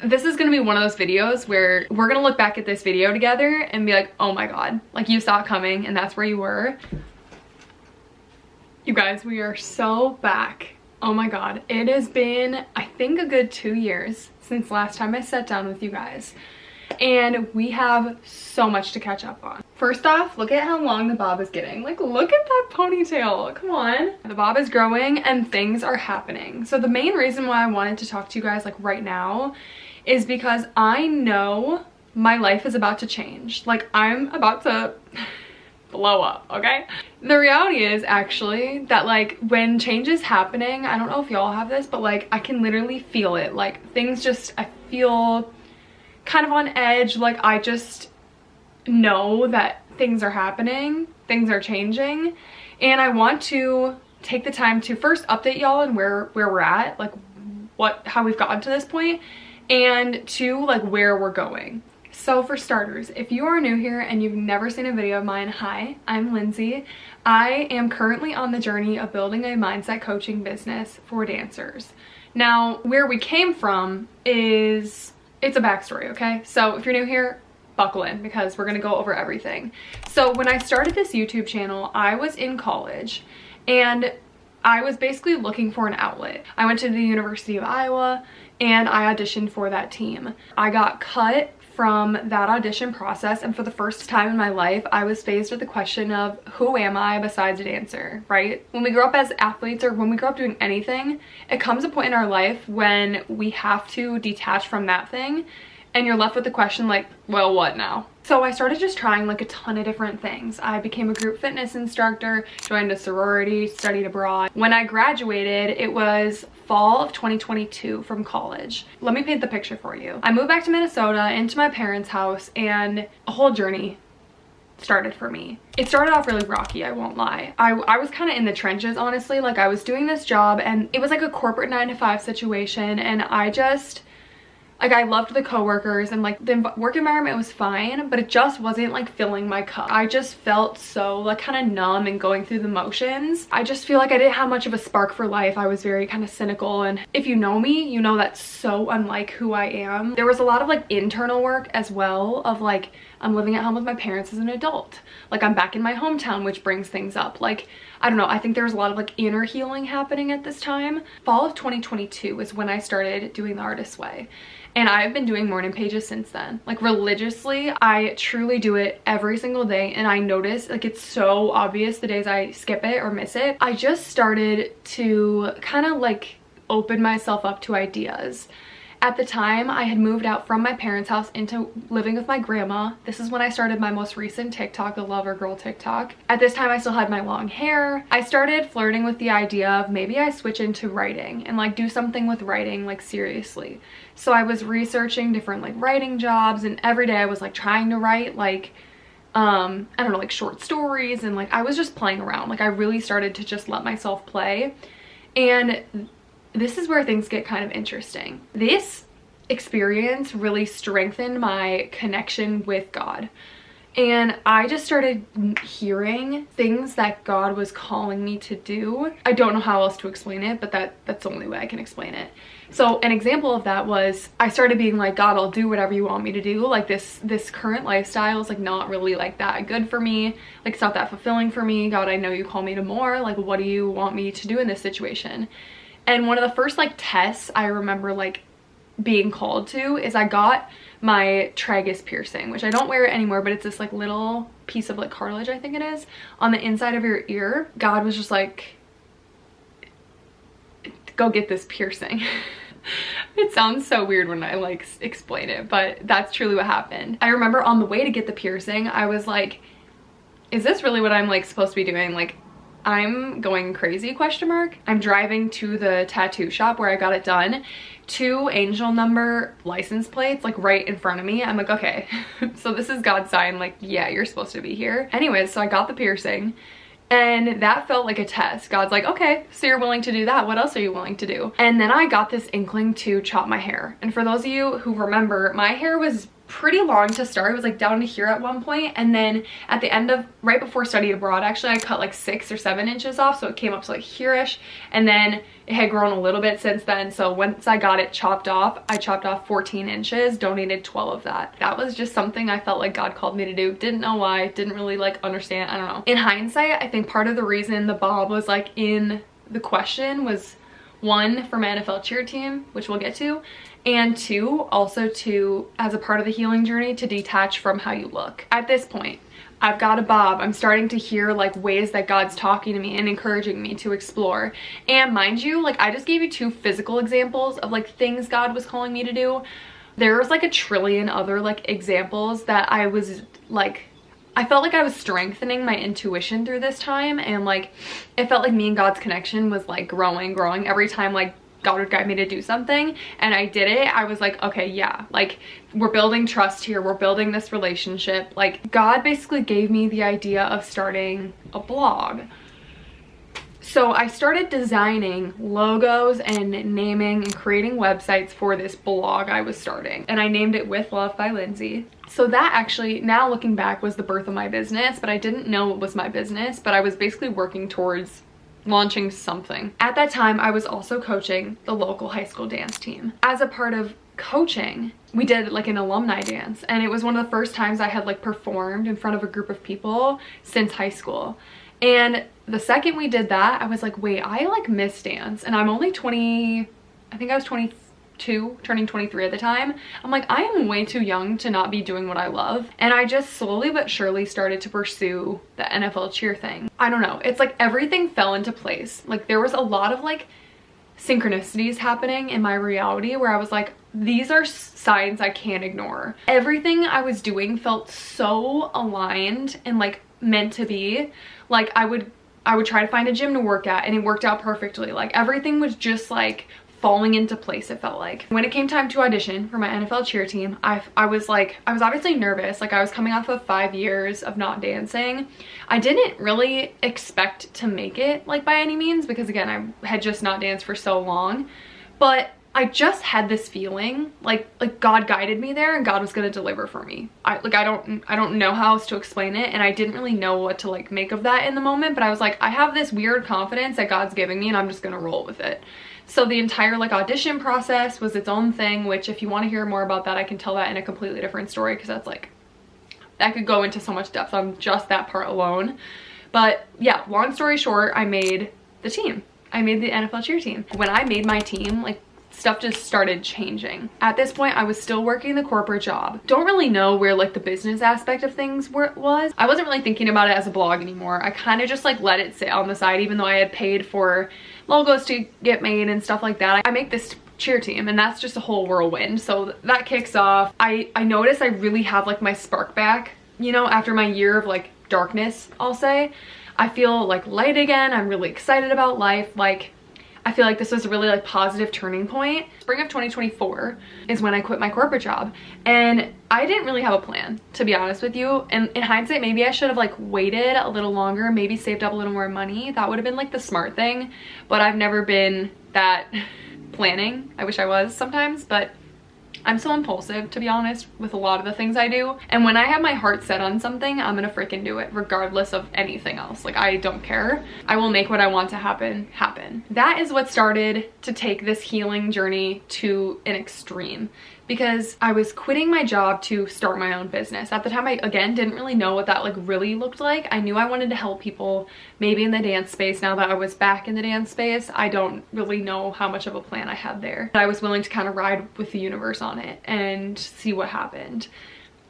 This is gonna be one of those videos where we're gonna look back at this video together and be like, oh my god, like you saw it coming and that's where you were. You guys, we are so back. Oh my god, it has been, I think, a good 2 years since last time I sat down with you guys. And we have so much to catch up on. First off, look at how long the bob is getting. Like, look at that ponytail, come on. The bob is growing and things are happening. So the main reason why I wanted to talk to you guys like right now is because I know my life is about to change. Like, I'm about to blow up, okay? The reality is actually that like when change is happening, I don't know if y'all have this, but like I can literally feel it. Like things just, I feel kind of on edge. Like I just know that things are happening, things are changing, and I want to take the time to first update y'all on where we're at, like how we've gotten to this point, and to like where we're going. So for starters, if you are new here and you've never seen a video of mine, hi, I'm Lindsay. I am currently on the journey of building a mindset coaching business for dancers. Now, where we came from it's a backstory, okay? So if you're new here, buckle in because we're gonna go over everything. So when I started this YouTube channel, I was in college and I was basically looking for an outlet. I went to the University of Iowa and I auditioned for that team. I got cut from that audition process, and for the first time in my life I was faced with the question of who am I besides a dancer, right? When we grow up as athletes or when we grow up doing anything, it comes a point in our life when we have to detach from that thing and you're left with the question like, well, what now? So I started just trying like a ton of different things. I became a group fitness instructor, joined a sorority, studied abroad. When I graduated, it was fall of 2022 from college. Let me paint the picture for you. I moved back to Minnesota into my parents' house and a whole journey started for me. It started off really rocky, I won't lie. I was kind of in the trenches, honestly. Like I was doing this job and it was like a corporate 9-to-5 situation, and I just, like, I loved the coworkers and like the work environment was fine, but it just wasn't like filling my cup. I just felt so like kind of numb and going through the motions. I just feel like I didn't have much of a spark for life. I was very kind of cynical, and if you know me, you know that's so unlike who I am. There was a lot of like internal work as well of like, I'm living at home with my parents as an adult. Like I'm back in my hometown, which brings things up. Like, I don't know, I think there was a lot of like inner healing happening at this time. Fall of 2022 is when I started doing the Artist's Way. And I've been doing morning pages since then, like religiously. I truly do it every single day, and I notice like it's so obvious the days I skip it or miss it. I just started to kind of like open myself up to ideas. At the time, I had moved out from my parents' house into living with my grandma. This is when I started my most recent TikTok, the LUVR GIRL TikTok. At this time, I still had my long hair. I started flirting with the idea of maybe I switch into writing and like do something with writing, like seriously. So I was researching different like writing jobs, and every day I was like trying to write like, I don't know, like short stories, and like I was just playing around. Like I really started to just let myself play. And this is where things get kind of interesting. This experience really strengthened my connection with God. And I just started hearing things that God was calling me to do. I don't know how else to explain it, but that's the only way I can explain it. So an example of that was I started being like, God, I'll do whatever you want me to do. Like this current lifestyle is like not really like that good for me. Like it's not that fulfilling for me. God, I know you call me to more. Like what do you want me to do in this situation? And one of the first like tests I remember like being called to is I got my tragus piercing, which I don't wear it anymore, but it's this like little piece of like cartilage, I think it is, on the inside of your ear. God was just like, go get this piercing. It sounds so weird when I like explain it, but that's truly what happened. I remember on the way to get the piercing, I was like, is this really what I'm like supposed to be doing? Like, I'm going crazy, question mark. I'm driving to the tattoo shop where I got it done. 2 angel number license plates like right in front of me. I'm like, okay, so this is God's sign, like, yeah, you're supposed to be here. Anyways, so I got the piercing and that felt like a test. God's like, okay, so you're willing to do that. What else are you willing to do? And then I got this inkling to chop my hair. And for those of you who remember, my hair was pretty long to start. It was like down to here at one point, and then at the end of, right before studying abroad, actually, I cut like 6 or 7 inches off, so it came up to like here-ish, and then it had grown a little bit since then. So once I got it chopped off, I chopped off 14 inches, donated 12 of that. That was just something I felt like God called me to do. Didn't know why, didn't really like understand, I don't know. In hindsight, I think part of the reason the bob was like in the question was, 1, for my NFL cheer team, which we'll get to, and 2, also to, as a part of the healing journey, to detach from how you look. At this point, I've got a bob. I'm starting to hear like ways that God's talking to me and encouraging me to explore. And mind you, like I just gave you 2 physical examples of like things God was calling me to do. There's like a trillion other like examples that I was like, I felt like I was strengthening my intuition through this time, and like it felt like me and God's connection was like growing every time like God would guide me to do something, and I did it. I was like, okay, yeah, like we're building trust here, we're building this relationship. Like God basically gave me the idea of starting a blog. So I started designing logos and naming and creating websites for this blog I was starting, and I named it With Love by Lindsay. So that actually, now looking back, was the birth of my business, but I didn't know it was my business, but I was basically working towards launching something. At that time, I was also coaching the local high school dance team. As a part of coaching, we did like an alumni dance, and it was one of the first times I had like performed in front of a group of people since high school. And the second we did that, I was like, wait, I like miss dance, and I'm only 20, I think I was 22, turning 23 at the time. I'm like, I am way too young to not be doing what I love. And I just slowly but surely started to pursue the NFL cheer thing. I don't know, it's like everything fell into place. Like there was a lot of like synchronicities happening in my reality where I was like, these are signs I can't ignore. Everything I was doing felt so aligned and like meant to be. Like I would try to find a gym to work at, and it worked out perfectly. Like everything was just like falling into place, it felt like. When it came time to audition for my NFL cheer team, I was obviously nervous. Like I was coming off of 5 years of not dancing. I didn't really expect to make it like by any means, because again, I had just not danced for so long, but I just had this feeling like God guided me there, and God was gonna deliver for me. I don't know how else to explain it, and I didn't really know what to like make of that in the moment, but I was like, I have this weird confidence that God's giving me, and I'm just gonna roll with it. So the entire like audition process was its own thing, which if you want to hear more about that, I can tell that in a completely different story, because that's like, that could go into so much depth on just that part alone. But yeah, long story short, I made the team. I made the NFL cheer team. When I made my team, like stuff just started changing. At this point, I was still working the corporate job. Don't really know where like the business aspect of things was. I wasn't really thinking about it as a blog anymore. I kind of just like let it sit on the side, even though I had paid for logos to get made and stuff like that. I make this cheer team, and that's just a whole whirlwind. So that kicks off. I notice I really have like my spark back, you know, after my year of like darkness, I'll say. I feel like light again. I'm really excited about life. Like I feel like this was a really like positive turning point. Spring of 2024 is when I quit my corporate job, and I didn't really have a plan, to be honest with you. And in hindsight, maybe I should have like waited a little longer, maybe saved up a little more money. That would have been like the smart thing, but I've never been that planning. I wish I was sometimes, but I'm so impulsive, to be honest, with a lot of the things I do. And when I have my heart set on something, I'm gonna freaking do it regardless of anything else. Like I don't care. I will make what I want to happen. That is what started to take this healing journey to an extreme, because I was quitting my job to start my own business. At the time, I again didn't really know what that like really looked like. I knew I wanted to help people maybe in the dance space. Now that I was back in the dance space, I don't really know how much of a plan I had there. But I was willing to kind of ride with the universe on it and see what happened.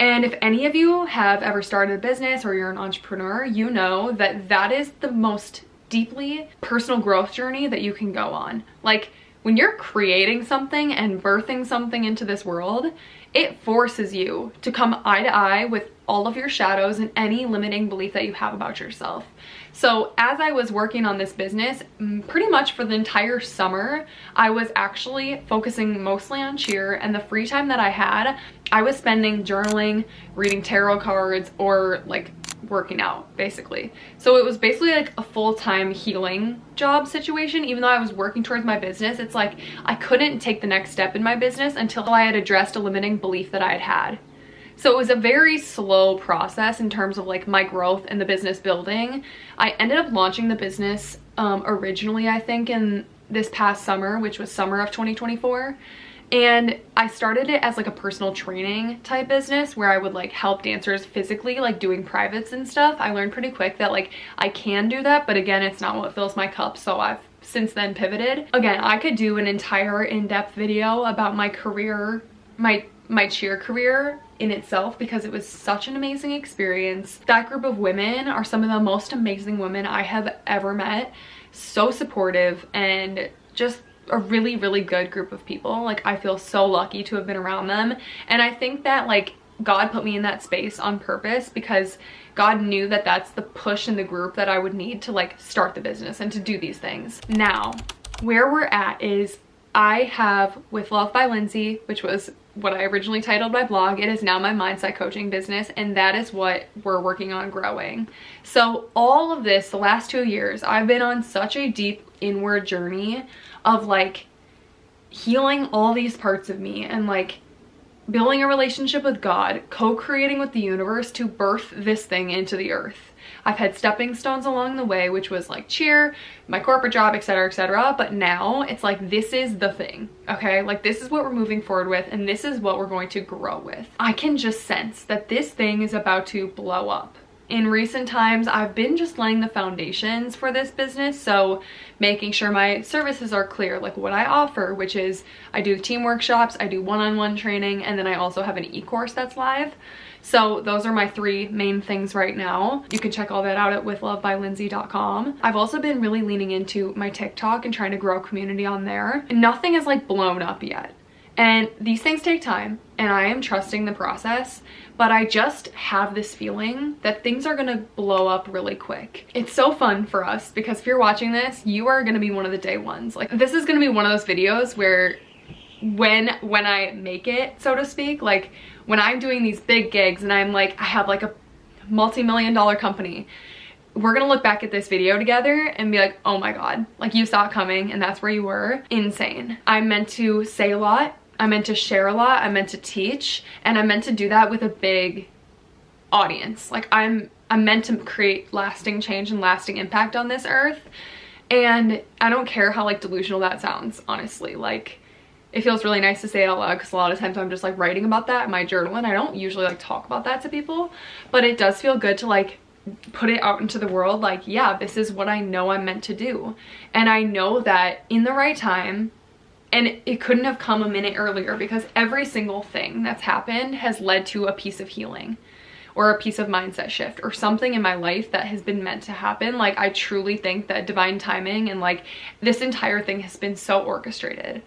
And if any of you have ever started a business or you're an entrepreneur, you know that that is the most deeply personal growth journey that you can go on. Like when you're creating something and birthing something into this world, it forces you to come eye to eye with all of your shadows and any limiting belief that you have about yourself. So as I was working on this business, pretty much for the entire summer, I was actually focusing mostly on cheer, and the free time that I had, I was spending journaling, reading tarot cards, or like working out, basically. So it was basically like a full-time healing job situation. Even though I was working towards my business, it's like I couldn't take the next step in my business until I had addressed a limiting belief that I had had. So it was a very slow process in terms of like my growth and the business building. I ended up launching the business originally, I think, in this past summer, which was summer of 2024. And I started it as like a personal training type business where I would like help dancers physically, like doing privates and stuff. I learned pretty quick that like I can do that, but again, it's not what fills my cup. So I've since then pivoted. Again, I could do an entire in-depth video about my career, my cheer career in itself, because it was such an amazing experience. That group of women are some of the most amazing women I have ever met. So supportive and just a really, really good group of people. Like, I feel so lucky to have been around them. And I think that like God put me in that space on purpose, because God knew that that's the push in the group that I would need to like start the business and to do these things. Now, where we're at is I have With Love by Lindsay, which was what I originally titled my blog. It is now my mindset coaching business, and that is what we're working on growing. So all of this, the last 2 years, I've been on such a deep inward journey of like healing all these parts of me and like building a relationship with God, co-creating with the universe to birth this thing into the earth. I've had stepping stones along the way, which was like cheer, my corporate job, etc., etc. But now it's like, this is the thing, okay? Like, this is what we're moving forward with, and this is what we're going to grow with. I can just sense that this thing is about to blow up. In recent times, I've been just laying the foundations for this business. So making sure my services are clear, like what I offer, which is I do team workshops, I do one-on-one training, and then I also have an e-course that's live. So those are my 3 main things right now. You can check all that out at withlovebylindsay.com. I've also been really leaning into my TikTok and trying to grow a community on there. And nothing is like blown up yet. And these things take time, and I am trusting the process, but I just have this feeling that things are gonna blow up really quick. It's so fun for us, because if you're watching this, you are gonna be one of the day ones. Like, this is gonna be one of those videos where when I make it, so to speak, like when I'm doing these big gigs and I'm like, I have like a multi-million-dollar company, we're gonna look back at this video together and be like, oh my God, like you saw it coming and that's where you were. Insane. I'm meant to say a lot. I'm meant to share a lot. I'm meant to teach, and I'm meant to do that with a big audience. Like, I'm meant to create lasting change and lasting impact on this earth. And I don't care how like delusional that sounds, honestly. Like, it feels really nice to say it out loud, because a lot of times I'm just like writing about that in my journal, and I don't usually like talk about that to people, but it does feel good to like put it out into the world. Like, yeah, this is what I know I'm meant to do. And I know that in the right time, and it couldn't have come a minute earlier, because every single thing that's happened has led to a piece of healing or a piece of mindset shift or something in my life that has been meant to happen. Like, I truly think that divine timing and like this entire thing has been so orchestrated.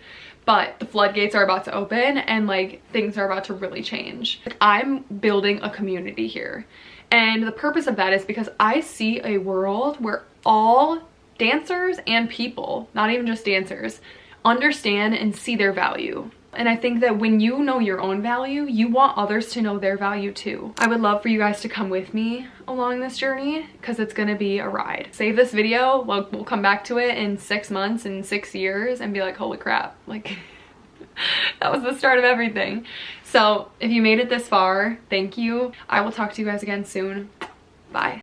But the floodgates are about to open, and like things are about to really change. Like, I'm building a community here. And the purpose of that is because I see a world where all dancers and people, not even just dancers, understand and see their value. And I think that when you know your own value, you want others to know their value too. I would love for you guys to come with me along this journey, because it's gonna be a ride. Save this video, we'll come back to it in 6 months and 6 years and be like, holy crap, like that was the start of everything. So if you made it this far, thank you. I will talk to you guys again soon. Bye.